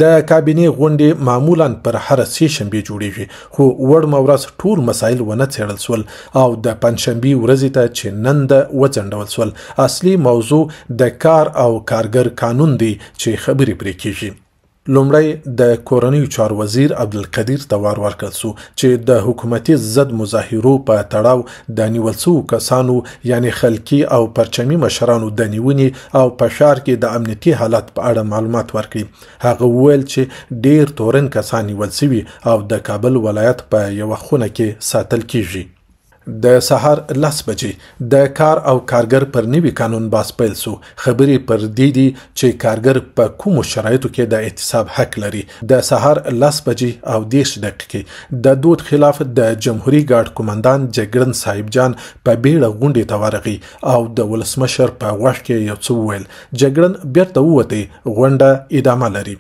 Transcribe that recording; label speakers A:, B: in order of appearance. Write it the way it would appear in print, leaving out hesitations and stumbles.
A: د کابینې غونډې معمولا پر هر سه شنبه جوړیږي خو وړمه ورځ ټول مسایل ونه څېړل سول او د پنځشنبې ورځې ته چې نن د وځنډول سول. اصلي موضوع د کار او کارګر قانون دی چې خبرې پرې کیږي. لومړی د کورنیو چارو وزیر عبدالقدیر ته وار ورکړل سو چې د حکومتي ضد مظاهرو په تړاو د نیول شوو کسانو یعنی خلکي او پرچمي مشرانو د نیونې او په ښار کې د امنیتي حالت په اړه معلومات ورکړي. هغه وویل چې ډیر تورن کسان نیول شوي او د کابل ولایت په یوه خونه کې ساتل کیږي. د سهار 10 بجې د کار او کارګر پر نوي قانون باس پیل سو. خبرې پر دې دي چې کارګر په کومو شرایطو کې د اعتصاب حق لري. د سهار 10 بجې او 10 دقیقې د دود خلاف د جمهوریت ګارد قومندان جګړن صاحب جان په بیړه غونډې ته ورغی او د ولسمشر په غوږ کې یو څه وویل. جګړن بیرته ووتی غونډه ادامه لري.